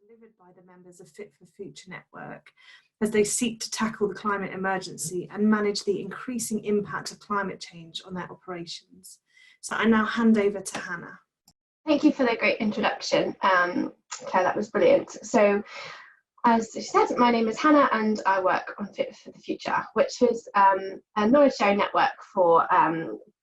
delivered by the members of Fit for Future Network as they seek to tackle the climate emergency and manage the increasing impact of climate change on their operations. So I now hand over to Hannah. Thank you for the great introduction, Claire, that was brilliant. So, as she said, my name is Hannah and I work on Fit for the Future, which is a knowledge sharing network for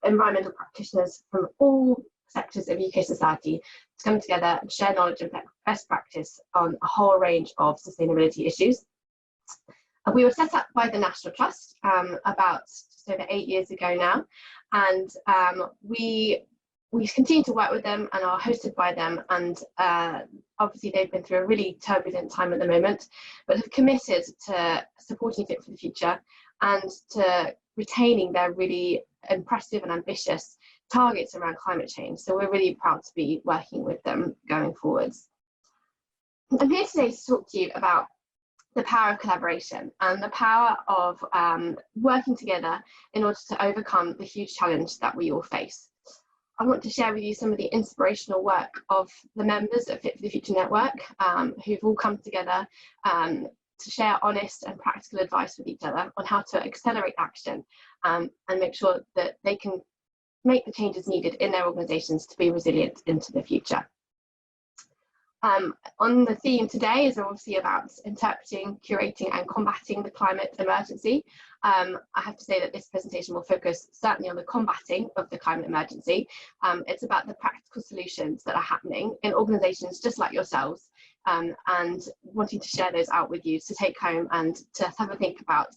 environmental practitioners from all sectors of UK society to come together and share knowledge and best practice on a whole range of sustainability issues. We were set up by the National Trust about just over 8 years ago now, and we continue to work with them and are hosted by them, and obviously they've been through a really turbulent time at the moment, but have committed to supporting Fit for the Future and to retaining their really impressive and ambitious targets around climate change. So we're really proud to be working with them going forwards. I'm here today to talk to you about the power of collaboration and the power of working together in order to overcome the huge challenge that we all face. I want to share with you some of the inspirational work of the members of Fit for the Future Network who've all come together to share honest and practical advice with each other on how to accelerate action and make sure that they can make the changes needed in their organisations to be resilient into the future. On the theme today is obviously about interpreting, curating and combating the climate emergency. I have to say that this presentation will focus certainly on the combating of the climate emergency. It's about the practical solutions that are happening in organisations just like yourselves, and wanting to share those out with you to take home and to have a think about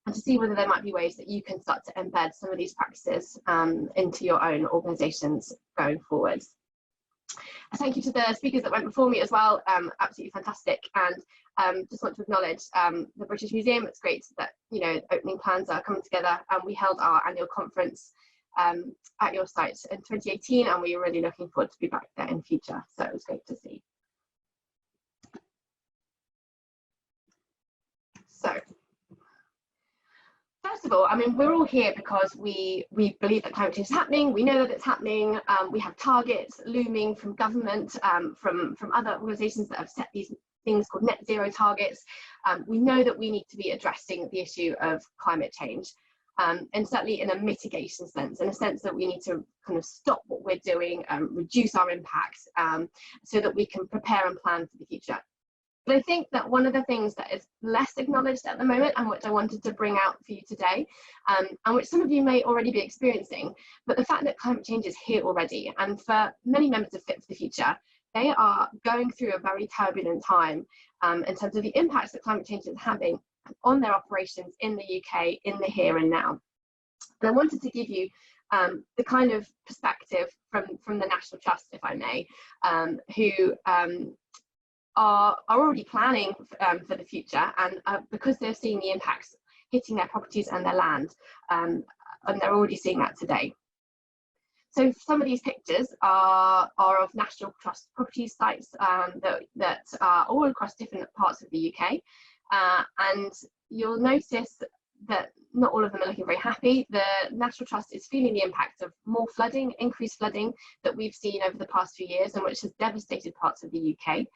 and to see whether there might be ways that you can start to embed some of these practices into your own organisations going forwards. Thank you to the speakers that went before me as well, absolutely fantastic, and just want to acknowledge the British Museum. It's great that, you know, opening plans are coming together, and we held our annual conference at your site in 2018, and we are really looking forward to be back there in future, so it was great to see. So, first of all, I mean, we're all here because we believe that climate change is happening. We know that it's happening. We have targets looming from government, from other organisations that have set these things called net zero targets. We know that we need to be addressing the issue of climate change, and certainly in a mitigation sense, in a sense that we need to kind of stop what we're doing, reduce our impact, so that we can prepare and plan for the future. But I think that one of the things that is less acknowledged at the moment, and which I wanted to bring out for you today, and which some of you may already be experiencing, but the fact that climate change is here already, and for many members of Fit for the Future, they are going through a very turbulent time in terms of the impacts that climate change is having on their operations in the UK, in the here and now. And I wanted to give you the kind of perspective from the National Trust, if I may, who are already planning for the future, and because they're seeing the impacts hitting their properties and their land, and they're already seeing that today. So some of these pictures are of National Trust property sites that are all across different parts of the UK, and you'll notice that not all of them are looking very happy. The National Trust is feeling the impact of more flooding, increased flooding that we've seen over the past few years, and which has devastated parts of the UK.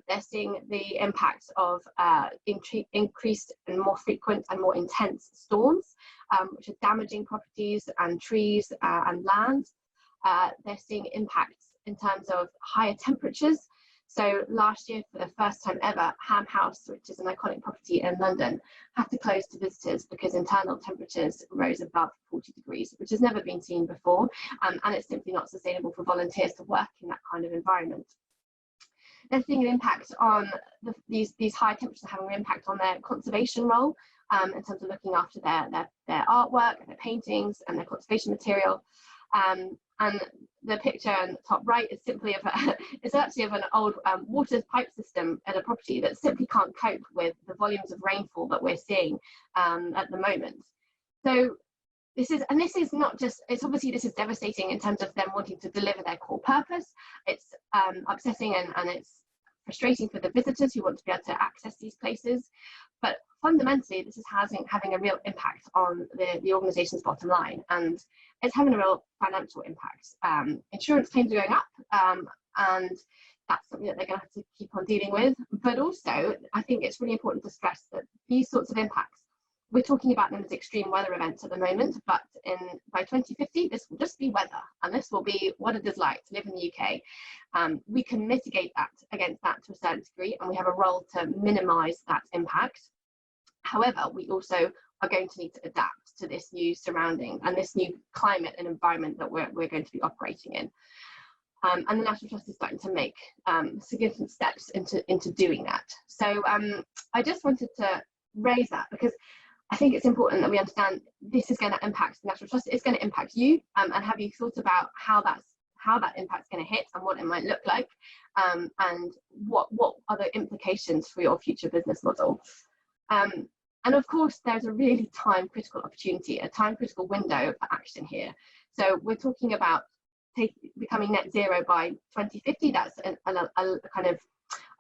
They're seeing the impact of increased and more frequent and more intense storms, which are damaging properties and trees and land. They're seeing impacts in terms of higher temperatures. So last year, for the first time ever, Ham House, which is an iconic property in London, had to close to visitors because internal temperatures rose above 40 degrees, which has never been seen before, and it's simply not sustainable for volunteers to work in that kind of environment. They're seeing an impact on these high temperatures having an impact on their conservation role, in terms of looking after their artwork, their paintings, and their conservation material. And the picture on the top right is simply of it's actually of an old water pipe system at a property that simply can't cope with the volumes of rainfall that we're seeing at the moment. So this is not just, it's obviously this is devastating in terms of them wanting to deliver their core purpose. It's upsetting and it's frustrating for the visitors who want to be able to access these places. But fundamentally, this is having a real impact on the organisation's bottom line, and it's having a real financial impact. Insurance claims are going up, and that's something that they're going to have to keep on dealing with. But also, I think it's really important to stress that these sorts of impacts, we're talking about them as extreme weather events at the moment, but by 2050, this will just be weather, and this will be what it is like to live in the UK. We can mitigate that against that to a certain degree, and we have a role to minimise that impact. However, we also are going to need to adapt to this new surrounding and this new climate and environment that we're going to be operating in. And the National Trust is starting to make significant steps into doing that. So I just wanted to raise that because I think it's important that we understand this is going to impact the National Trust. It's going to impact you, and have you thought about how that impact's going to hit and what it might look like, and what are the implications for your future business model. And of course, there's a really time-critical opportunity, a time-critical window for action here. So we're talking about becoming net zero by 2050. That's a kind of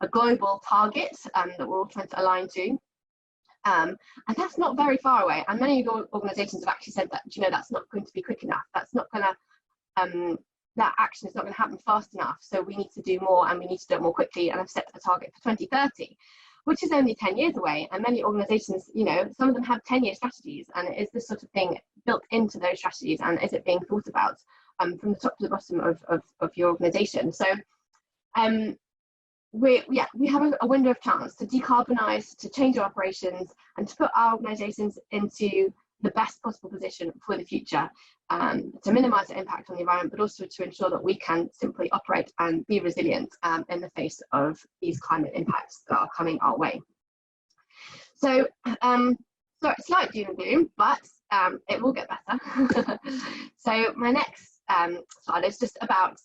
a global target that we're all trying to align to. And that's not very far away. And many of your organisations have actually said that, you know, that's not going to be quick enough. That's not going to, that action is not going to happen fast enough. So we need to do more, and we need to do it more quickly. And I've set a target for 2030. Which is only 10 years away, and many organisations, you know, some of them have 10-year strategies, and is this sort of thing built into those strategies, and is it being thought about from the top to the bottom of your organisation? So we have a window of chance to decarbonise, to change our operations, and to put our organisations into the best possible position for the future, to minimise the impact on the environment, but also to ensure that we can simply operate and be resilient in the face of these climate impacts that are coming our way. So, slight doom and gloom, but it will get better. So my next slide is just about,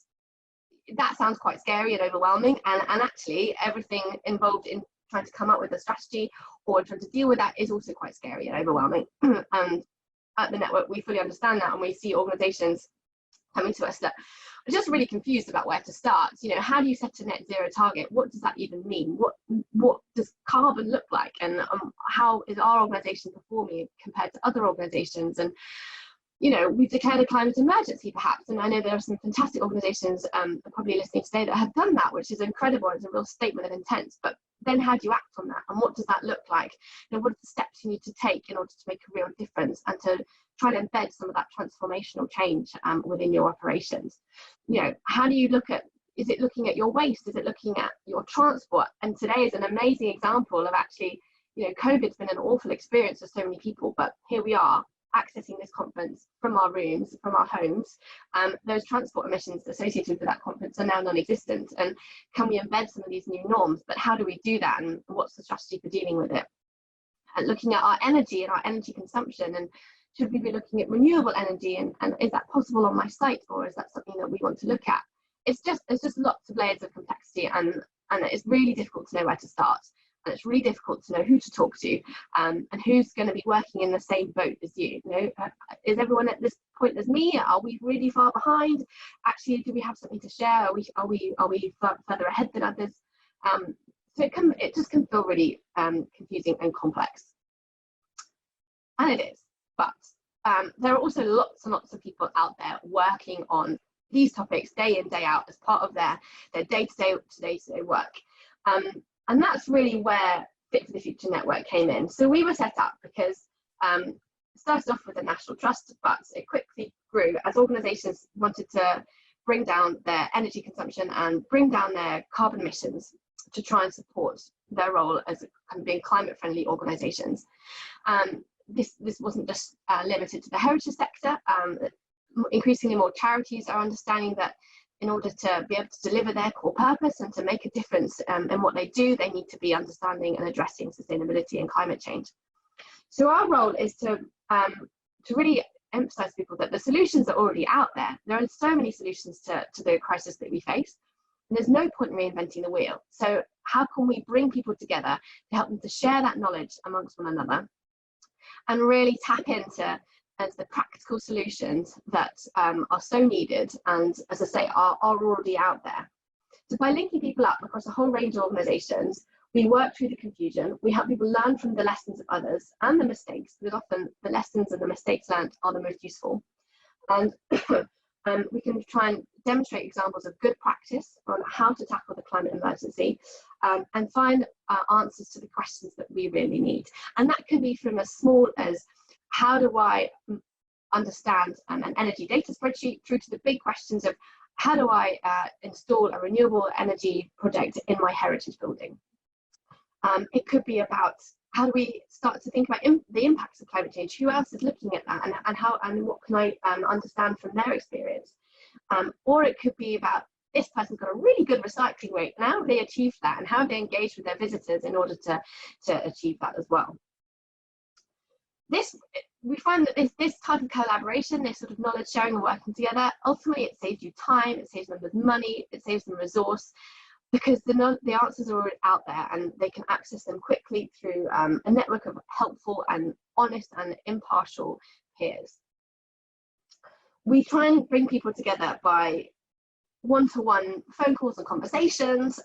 that sounds quite scary and overwhelming, and actually everything involved in trying to come up with a strategy or trying to deal with that is also quite scary and overwhelming. And at the network, we fully understand that, and we see organisations coming to us that are just really confused about where to start. You know, how do you set a net zero target? What does that even mean? What does carbon look like? And how is our organisation performing compared to other organisations? And you know, we've declared a climate emergency, perhaps, and I know there are some fantastic organisations probably listening today that have done that, which is incredible. It's a real statement of intent. But then how do you act on that, and what does that look like? You know, what are the steps you need to take in order to make a real difference and to try to embed some of that transformational change within your operations? You know, how do you look at, is it looking at your waste? Is it looking at your transport? And today is an amazing example of actually, you know, COVID's been an awful experience for so many people, but here we are, accessing this conference from our rooms, from our homes. Those transport emissions associated with that conference are now non-existent. And can we embed some of these new norms? But how do we do that? And what's the strategy for dealing with it? And looking at our energy and our energy consumption, and should we be looking at renewable energy? And is that possible on my site, or is that something that we want to look at? It's just lots of layers of complexity, and it's really difficult to know where to start. And it's really difficult to know who to talk to, and who's going to be working in the same boat as you. You know, is everyone at this point as me? Are we really far behind? Actually, do we have something to share? Are we further ahead than others? So it just can feel really confusing and complex, and it is. But there are also lots and lots of people out there working on these topics day in, day out as part of their day-to-day work. And that's really where Fit for the Future Network came in. So we were set up because it started off with the National Trust, but it quickly grew as organisations wanted to bring down their energy consumption and bring down their carbon emissions to try and support their role as kind of being climate-friendly organisations. This wasn't just limited to the heritage sector. Increasingly more charities are understanding that in order to be able to deliver their core purpose and to make a difference in what they do, they need to be understanding and addressing sustainability and climate change. So our role is to really emphasize to people that the solutions are already out there. There are so many solutions to the crisis that we face, and there's no point in reinventing the wheel. So how can we bring people together to help them to share that knowledge amongst one another and really tap into the practical solutions that are so needed, and as I say, are already out there. So by linking people up across a whole range of organisations, we work through the confusion, we help people learn from the lessons of others and the mistakes, because often the lessons and the mistakes learned are the most useful. And We can try and demonstrate examples of good practice on how to tackle the climate emergency, and find answers to the questions that we really need. And that can be from as small as, how do I understand an energy data spreadsheet, through to the big questions of, how do I install a renewable energy project in my heritage building? It could be about, how do we start to think about the impacts of climate change? Who else is looking at that, and what can I understand from their experience? Or it could be about, this person's got a really good recycling rate, and how have they achieved that, and how have they engaged with their visitors in order to achieve that as well. We find that this type of collaboration, this sort of knowledge sharing and working together, ultimately it saves you time, it saves members money, it saves them resource, because the answers are already out there and they can access them quickly through a network of helpful and honest and impartial peers. We try and bring people together by one-to-one phone calls and conversations,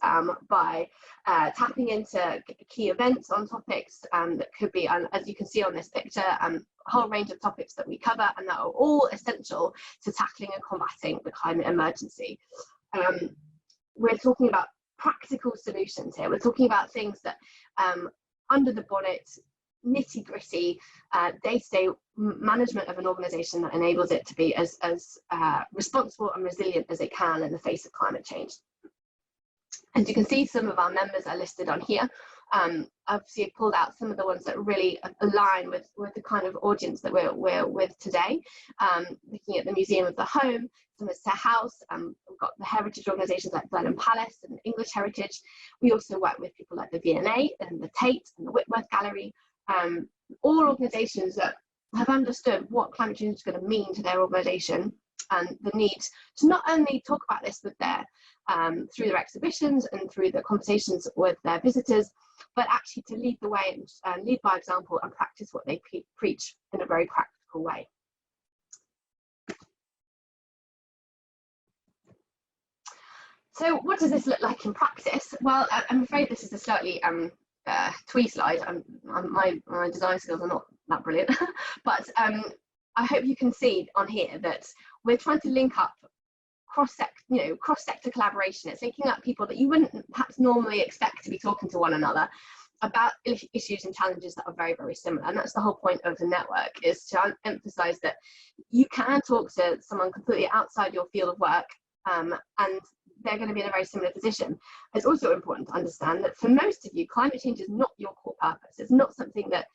by tapping into key events on topics that could be, as you can see on this picture, a whole range of topics that we cover, and that are all essential to tackling and combating the climate emergency. We're talking about practical solutions here. We're talking about things that under the bonnet, nitty-gritty, day-to-day management of an organisation that enables it to be as responsible and resilient as it can in the face of climate change. As you can see, some of our members are listed on here. Obviously, I've pulled out some of the ones that really align with the kind of audience that we're with today. Looking at the Museum of the Home, Somerset House, we've got the heritage organisations like Blenheim Palace and English Heritage. We also work with people like the V&A and the Tate and the Whitworth Gallery, all organisations that have understood what climate change is going to mean to their organisation, and the need to not only talk about this with their through their exhibitions and through the conversations with their visitors, but actually to lead the way and lead by example and practice what they preach in a very practical way. So what does this look like in practice? Well, I'm afraid this is a slightly twee slide. My design skills are not that brilliant, but I hope you can see on here that we're trying to link up cross-sector collaboration. It's linking up people that you wouldn't perhaps normally expect to be talking to one another about issues and challenges that are very, very similar. And that's the whole point of the network, is to emphasize that you can talk to someone completely outside your field of work, and they're going to be in a very similar position. It's also important to understand that for most of you, climate change is not your core purpose. It's not something that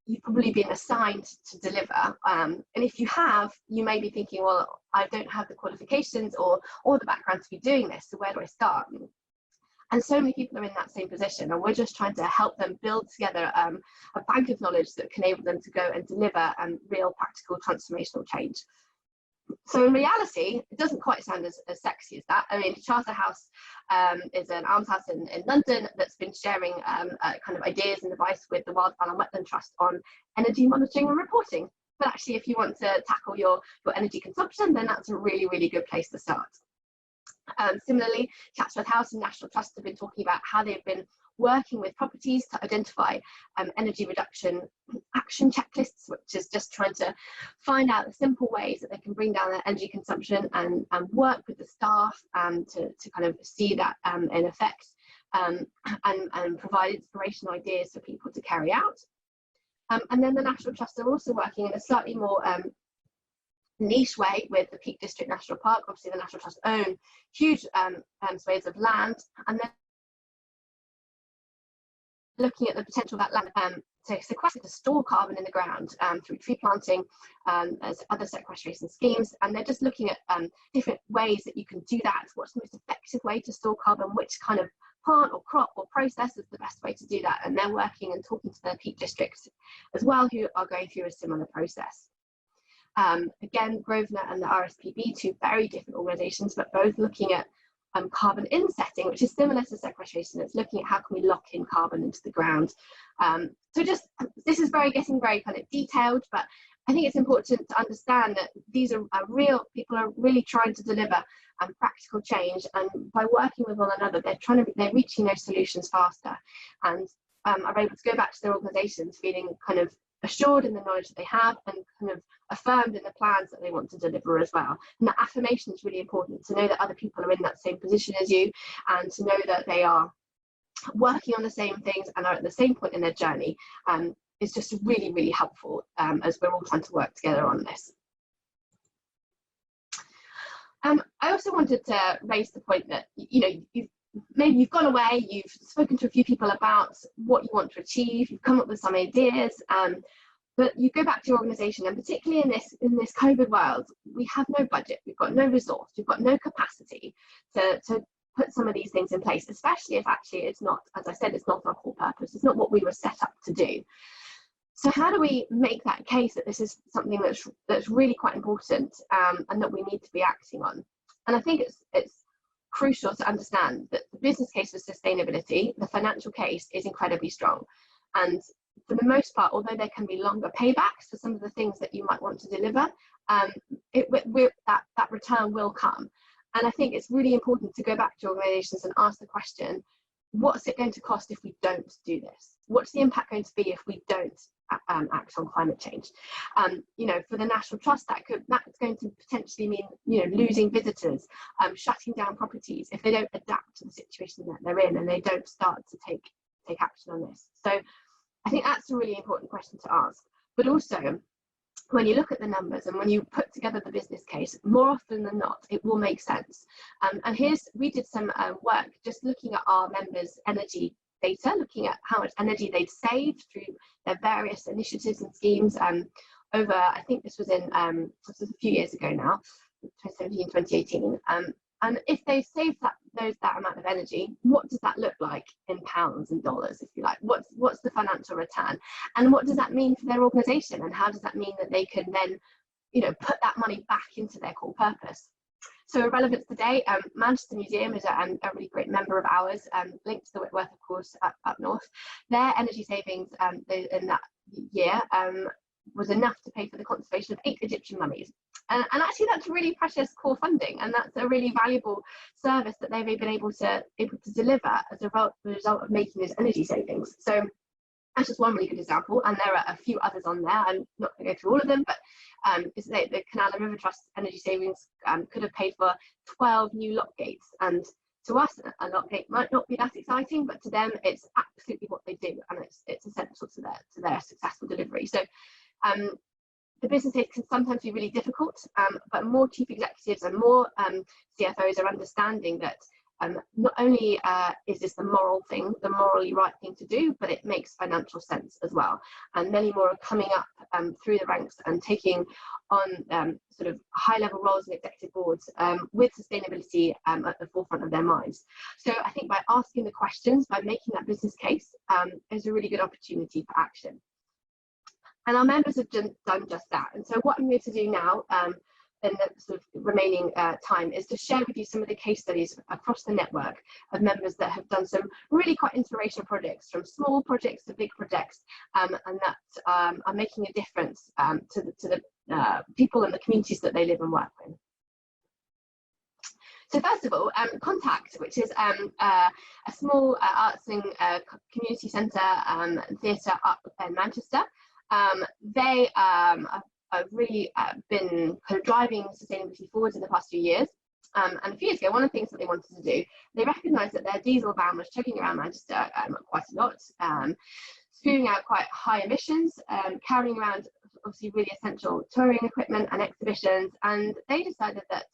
you've probably been assigned to deliver. And if you have, you may be thinking, well, I don't have the qualifications or the background to be doing this, so where do I start? And so many people are in that same position, and we're just trying to help them build together a bank of knowledge that can enable them to go and deliver real practical transformational change. So in reality, it doesn't quite sound as sexy as that. I mean, Charterhouse is an alms house in London that's been sharing kind of ideas and advice with the Wildfowl and Wetland Trust on energy monitoring and reporting. But actually, if you want to tackle your energy consumption, then that's a really, really good place to start. Similarly, Chatsworth House and National Trust have been talking about how they've been working with properties to identify energy reduction action checklists, which is just trying to find out the simple ways that they can bring down their energy consumption and work with the staff to kind of see that in effect, and provide inspirational ideas for people to carry out. And then the National Trust are also working in a slightly more niche way with the Peak District National Park. Obviously, the National Trust own huge swathes of land, and then looking at the potential of that land to sequester, to store carbon in the ground through tree planting, as other sequestration schemes. And they're just looking at different ways that you can do that. What's the most effective way to store carbon? Which kind of plant or crop or process is the best way to do that? And they're working and talking to the Peak Districts as well, who are going through a similar process. Again, Grosvenor and the RSPB, two very different organisations, but both looking at carbon insetting, which is similar to sequestration. It's looking at how can we lock in carbon into the ground. So just, this is getting very kind of detailed, but I think it's important to understand that these are real, people are really trying to deliver practical change, and by working with one another, they're reaching those solutions faster, and are able to go back to their organisations feeling kind of assured in the knowledge that they have and kind of affirmed in the plans that they want to deliver as well. And that affirmation is really important, to know that other people are in that same position as you, and to know that they are working on the same things and are at the same point in their journey, is just really, really helpful as we're all trying to work together on this. I also wanted to raise the point that, you know, maybe you've gone away, you've spoken to a few people about what you want to achieve, you've come up with some ideas, but you go back to your organisation, and particularly in this COVID world, we have no budget, we've got no resource, we've got no capacity to put some of these things in place, especially if actually it's not, as I said, it's not our core purpose, it's not what we were set up to do. So how do we make that case that this is something that's really quite important, and that we need to be acting on? And I think it's crucial to understand that the business case for sustainability, the financial case, is incredibly strong. And for the most part, although there can be longer paybacks for some of the things that you might want to deliver, that return will come. And I think it's really important to go back to organisations and ask the question, what's it going to cost if we don't do this? What's the impact going to be if we don't act on climate change? You know, for the National Trust, that's going to potentially mean, you know, losing visitors, shutting down properties if they don't adapt to the situation that they're in and they don't start to take action on this. So I think that's a really important question to ask. But also, when you look at the numbers and when you put together the business case, more often than not, it will make sense. And we did some work just looking at our members' energy data, looking at how much energy they'd saved through their various initiatives and schemes over, I think this was this was a few years ago now, 2017, 2018. And if they saved that amount of energy, what does that look like in pounds and dollars, if you like? What's the financial return? And what does that mean for their organisation? And how does that mean that they can then, you know, put that money back into their core purpose? So relevance today, Manchester Museum is a really great member of ours, linked to the Whitworth, of course, up north. Their energy savings in that year was enough to pay for the conservation of 8 Egyptian mummies. And actually that's really precious core funding, and that's a really valuable service that they've been able to deliver as a result of making those energy savings. So that's just one really good example, and there are a few others on there. I'm not going to go through all of them, but the Canal and River Trust energy savings could have paid for 12 new lock gates. And to us, a lock gate might not be that exciting, but to them, it's absolutely what they do, and it's essential to their successful delivery. So the business case can sometimes be really difficult, but more chief executives and more CFOs are understanding that not only is this the morally right thing to do, but it makes financial sense as well. And many more are coming up through the ranks and taking on sort of high-level roles in executive boards with sustainability at the forefront of their minds. So I think by asking the questions, by making that business case, is a really good opportunity for action. And our members have done just that. And so what I'm going to do now in the sort of remaining time is to share with you some of the case studies across the network of members that have done some really quite inspirational projects, from small projects to big projects, and that are making a difference to the people and the communities that they live and work in. So first of all, Contact, which is a small arts and community centre theatre up in Manchester. They have really been kind of driving sustainability forward in the past few years. And a few years ago, one of the things that they wanted to do, they recognised that their diesel van was chugging around Manchester quite a lot, spewing out quite high emissions, carrying around obviously really essential touring equipment and exhibitions. And they decided that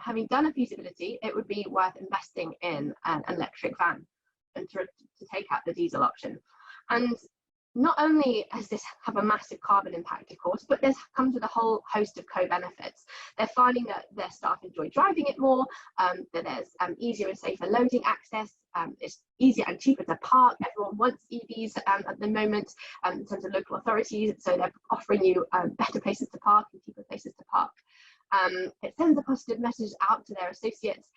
having done a feasibility, it would be worth investing in an electric van and to take out the diesel option. And not only has this have a massive carbon impact, of course, but this comes with a whole host of co-benefits. They're finding that their staff enjoy driving it more, that there's easier and safer loading access, it's easier and cheaper to park. Everyone wants EVs at the moment in terms of local authorities, so they're offering you better places to park and cheaper places to park. It sends a positive message out to their associates,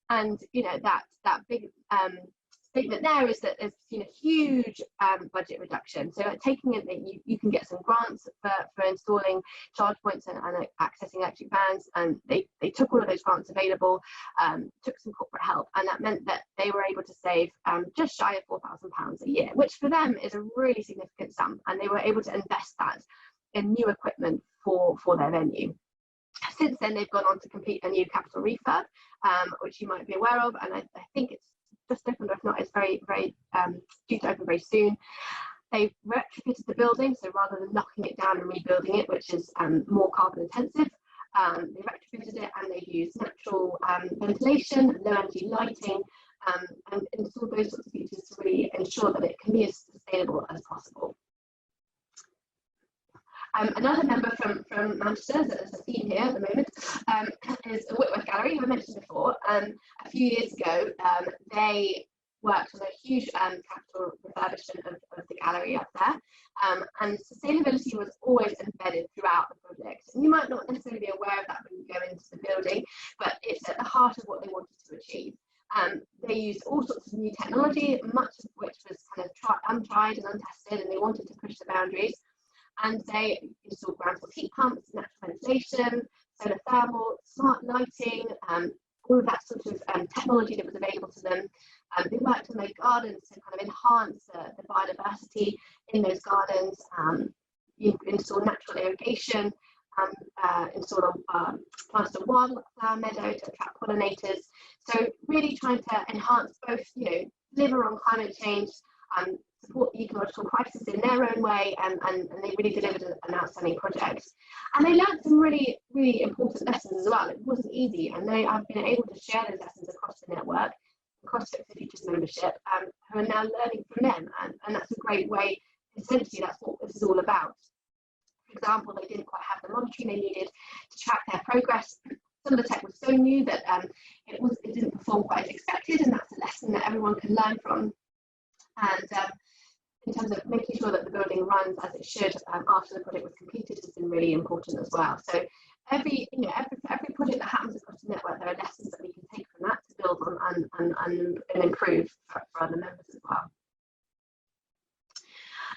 and you know that big statement there is that there's a huge budget reduction. So taking it that you can get some grants for installing charge points and accessing electric vans, and they took all of those grants available, took some corporate help, and that meant that they were able to save just shy of £4,000 a year, which for them is a really significant sum, and they were able to invest that in new equipment for their venue. Since then, they've gone on to complete a new capital refurb, which you might be aware of, and I think it's just opened, or if not, it's very due to open very soon. They've retrofitted the building, so rather than knocking it down and rebuilding it, which is more carbon intensive, they retrofitted it, and they've used natural ventilation, low energy lighting, and installed those sorts of features to really ensure that it can be as sustainable as possible. Another member from Manchester, there's a theme here at the moment, is Whitworth Gallery, who I mentioned before. A few years ago, they worked on a huge capital refurbishment of the gallery up there, and sustainability was always embedded throughout the project. And you might not necessarily be aware of that when you go into the building, but it's at the heart of what they wanted to achieve. They used all sorts of new technology, much of which was kind of untried and untested, and they wanted to push the boundaries. And they installed ground source heat pumps, natural ventilation, solar thermal, smart lighting, all of that sort of technology that was available to them. They worked on their gardens to kind of enhance the biodiversity in those gardens. You install natural irrigation, install planted a wildflower meadow to attract pollinators. So really trying to enhance both, deliver on climate change, support the ecological crisis in their own way, and they really delivered an outstanding project. And they learned some really, really important lessons as well. It wasn't easy, and I've been able to share those lessons across the network, across Fit for Future's membership, who are now learning from them, and that's a great way. Essentially, that's what this is all about. For example, they didn't quite have the monitoring they needed to track their progress. Some of the tech was so new that it didn't perform quite as expected, and that's a lesson that everyone can learn from. And in terms of making sure that the building runs as it should after the project was completed has been really important as well. So every project that happens across the network, there are lessons that we can take from that to build on and improve for other members as well.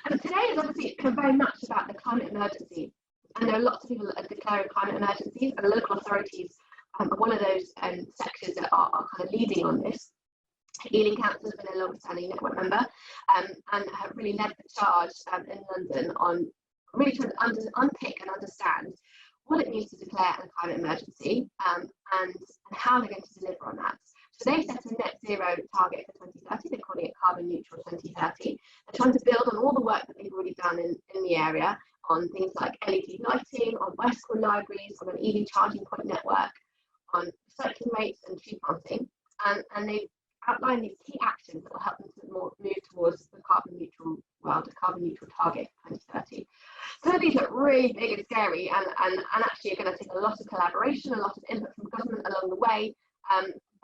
And today is obviously very much about the climate emergency. And there are lots of people that are declaring climate emergencies, and local authorities are one of those sectors that are kind of leading on this. Ealing Council has been a long-standing network member, and have really led the charge in London on really trying to unpick and understand what it means to declare a climate emergency, and how they're going to deliver on that. So they set a net zero target for 2030. They're calling it carbon neutral 2030. They're trying to build on all the work that they've already done in the area on things like LED lighting, on bicycle libraries, on an EV charging point network, on recycling rates and tree planting, and they've outline these key actions that will help them to move towards the carbon neutral world, a carbon neutral target for 2030. Some of these look really big and scary, and actually are going to take a lot of collaboration, a lot of input from government along the way,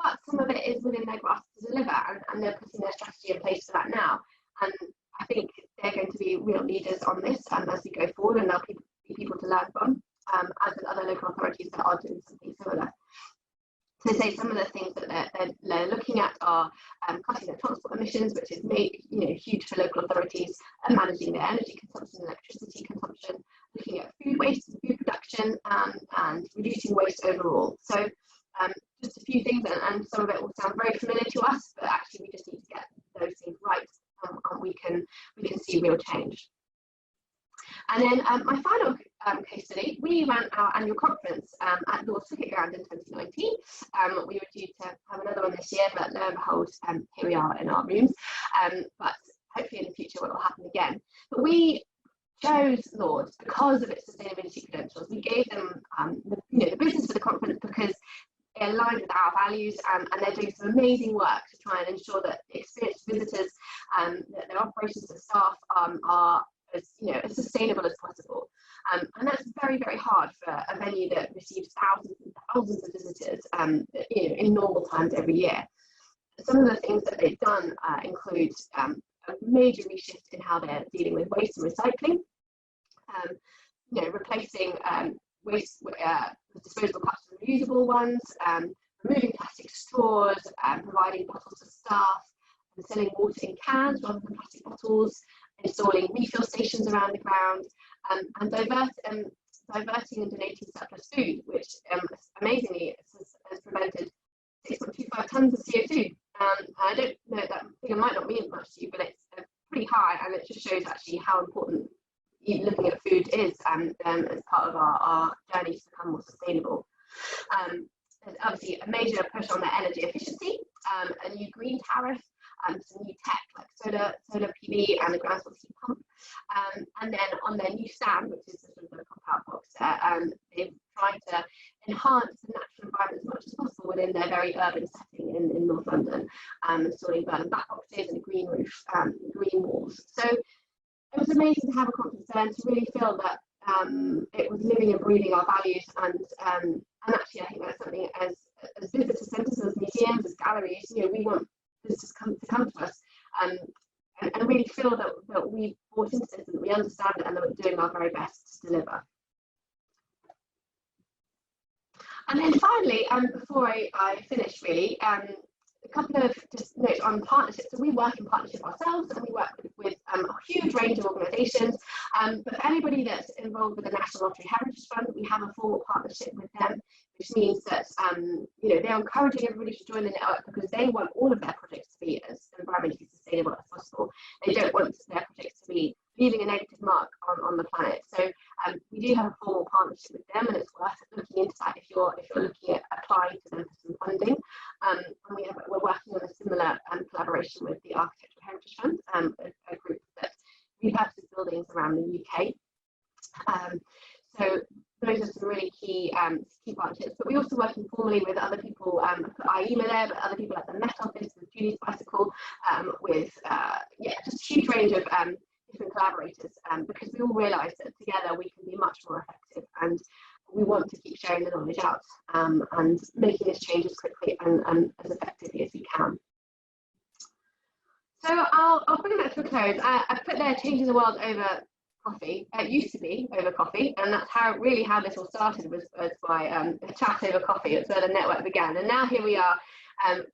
but some of it is within their grasp to deliver, and they're putting their strategy in place for that now. And I think they're going to be real leaders on this as we go forward, and there'll be people to learn from, as with other local authorities that are doing something similar. So say some of the things that they're looking at are cutting their transport emissions, which is huge for local authorities, and managing their energy consumption, electricity consumption, looking at food waste and food production, and reducing waste overall. So just a few things, and some of it will sound very familiar to us, but actually we just need to get those things right, and we can see real change. And then my final case study, we ran our annual conference at Lord's Cricket Ground in 2019. We were due to have another one this year, but lo and behold, here we are in our rooms. But hopefully in the future it will happen again. But we chose Lord's because of its sustainability credentials. We gave them the business for the conference because it aligned with our values, and they're doing some amazing work to try and ensure that experienced visitors, that their operations and staff are as sustainable as possible, and that's very, very hard for a venue that receives thousands and thousands of visitors, in normal times every year. Some of the things that they've done include a major reshift in how they're dealing with waste and recycling, replacing waste with disposable cups and reusable ones, removing plastic straws, providing bottles to staff, selling water in cans rather than plastic bottles, installing refill stations around the ground, and diverting and donating surplus food, which amazingly has prevented 6.25 tonnes of CO2. I don't know, that figure might not mean much to you, but it's pretty high, and it just shows actually how important looking at food is as part of our journey to become more sustainable. There's obviously a major push on their energy efficiency, a new green tariff, some new tech like solar PV and a ground source heat pump. And then on their new stand, which is sort of the pop-out box there, they've tried to enhance the natural environment as much as possible within their very urban setting in North London, installing burn and back boxes and a green roof, green walls. So it was amazing to have a conference there and to really feel that it was living and breathing our values, and actually I think that's something as visitor centres, as museums, as galleries, you know, we want visitors to come to us and really feel that we bought into this and that we understand it and that we're doing our very best to deliver. And then finally, before I finish really, a couple of just notes on partnerships. So we work in partnership ourselves, and we work with a huge range of organisations. But for anybody that's involved with the National Lottery Heritage Fund, we have a formal partnership with them, which means that you know, they're encouraging everybody to join the network because they want all of their projects to be as environmentally sustainable as possible. They don't want their projects to be leaving a negative mark on the planet. So we do have a formal partnership with them, and it's worth looking into that if you're looking at applying to them for some funding. And we're working on a similar collaboration with the Architectural Heritage Fund, a group that repurposes buildings around the UK. So those are some really key partnerships. But we also work informally with other people, IEMA there, but other people at the Met Office, with Julie's Bicycle, with just a huge range of different collaborators, because we all realise that together we can be much more effective, and we want to keep sharing the knowledge out and making this change as quickly and as effectively as we can. So I'll bring that to a close. I put there changing the world over coffee. It used to be over coffee, and that's how this all started, was by a chat over coffee. It's where the network began, and now here we are,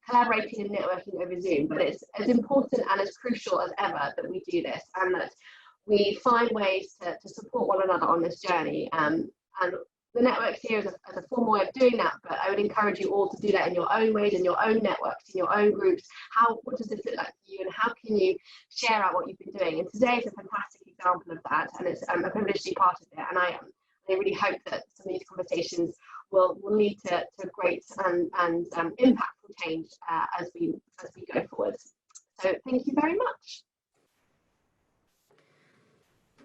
collaborating and networking over Zoom. But it's as important and as crucial as ever that we do this, and that we find ways to support one another on this journey. And the networks here is a formal way of doing that, but I would encourage you all to do that in your own ways, in your own networks, in your own groups. What does this look like to you, and how can you share out what you've been doing? And today is a fantastic example of that, and it's a privilege to be part of it. And I really hope that some of these conversations will lead to great and impactful change as we go forward. So thank you very much.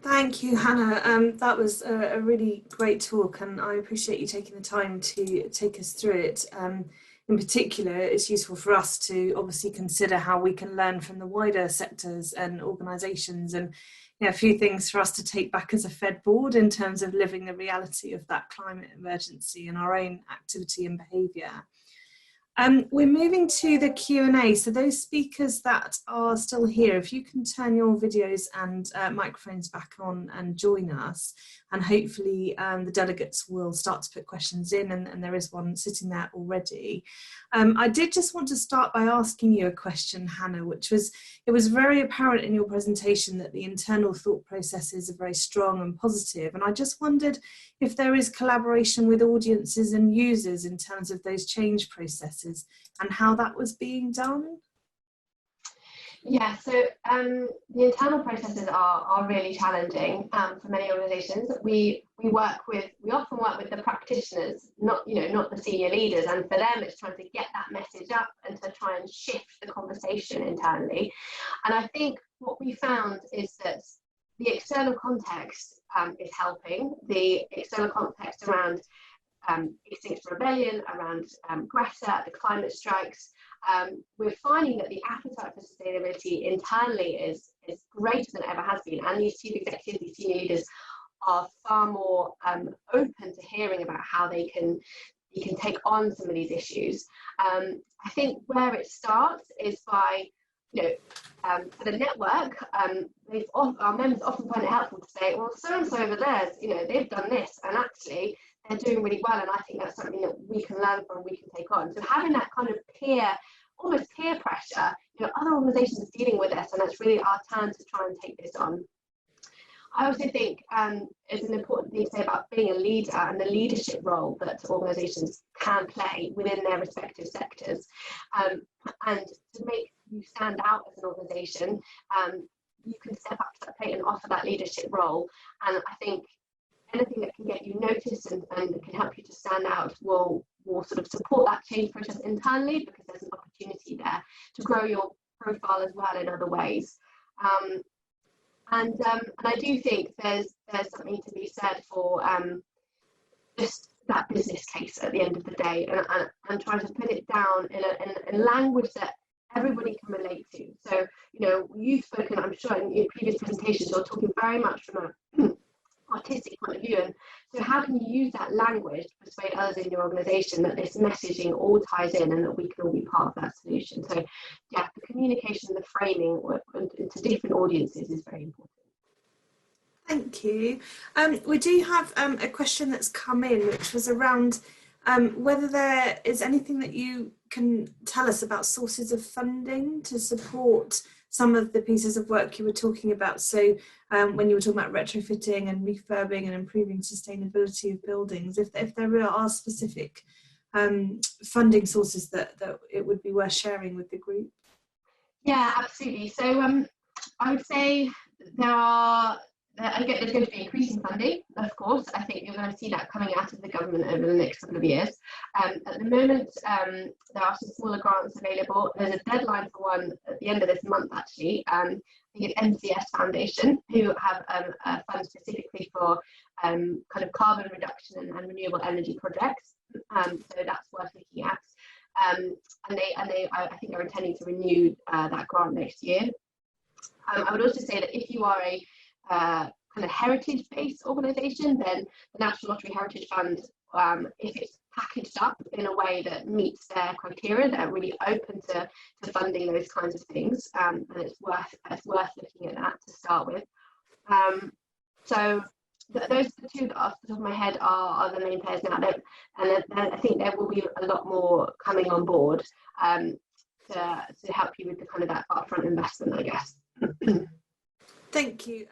Thank you, Hannah. That was a really great talk, and I appreciate you taking the time to take us through it. In particular, it's useful for us to obviously consider how we can learn from the wider sectors and organisations, and a few things for us to take back as a Fed board in terms of living the reality of that climate emergency and our own activity and behaviour. We're moving to the Q&A, so those speakers that are still here, if you can turn your videos and microphones back on and join us, and hopefully the delegates will start to put questions in, and there is one sitting there already. I did just want to start by asking you a question, Hannah, which was, it was very apparent in your presentation that the internal thought processes are very strong and positive, and I just wondered if there is collaboration with audiences and users in terms of those change processes and how that was being done. Yeah, so the internal processes are really challenging for many organisations. We often work with the practitioners, not the senior leaders, and for them it's trying to get that message up and to try and shift the conversation internally. And I think what we found is that the external context is helping. The external context around Extinction Rebellion, around Greta, the climate strikes. We're finding that the appetite for sustainability internally is greater than it ever has been, and these chief executives, these senior leaders, are far more open to hearing about how they can take on some of these issues. I think where it starts is by, for the network, our members often find it helpful to say, well, so and so over there, they've done this, and actually they're doing really well, and I think that's something that we can learn from, we can take on. So having that kind of almost peer pressure, other organisations dealing with this, and it's really our turn to try and take this on. I also think it's an important thing to say about being a leader and the leadership role that organisations can play within their respective sectors, and to make you stand out as an organisation, you can step up to that plate and offer that leadership role. And I think anything that can get you noticed and can help you to stand out will sort of support that change process internally, because there's an opportunity there to grow your profile as well in other ways. And I do think there's something to be said for just that business case at the end of the day, and trying to put it down in language that everybody can relate to. So, you've spoken, I'm sure, in your previous presentations, you're talking very much from a artistic point of view, and so how can you use that language to persuade others in your organisation that this messaging all ties in and that we can all be part of that solution? So yeah, the communication, the framing to different audiences is very important. Thank you. We do have a question that's come in, which was around whether there is anything that you can tell us about sources of funding to support some of the pieces of work you were talking about. So when you were talking about retrofitting and refurbing and improving sustainability of buildings, if there are specific funding sources that it would be worth sharing with the group. Yeah, absolutely. So I would say there's going to be increasing funding, of course. I think you're going to see that coming out of the government over the next couple of years. At the moment, there are some smaller grants available. There's a deadline for one at the end of this month, actually. I think it's MCS Foundation, who have a fund specifically for kind of carbon reduction and renewable energy projects. So that's worth looking at. And they I think are intending to renew that grant next year. I would also say that if you are a kind of heritage-based organisation, then the National Lottery Heritage Fund, if it's packaged up in a way that meets their criteria, they're really open to funding those kinds of things, and it's worth looking at that to start with. So those are the two that off the top of my head are the main players now, and I think there will be a lot more coming on board to help you with the kind of that upfront investment, I guess. Thank you.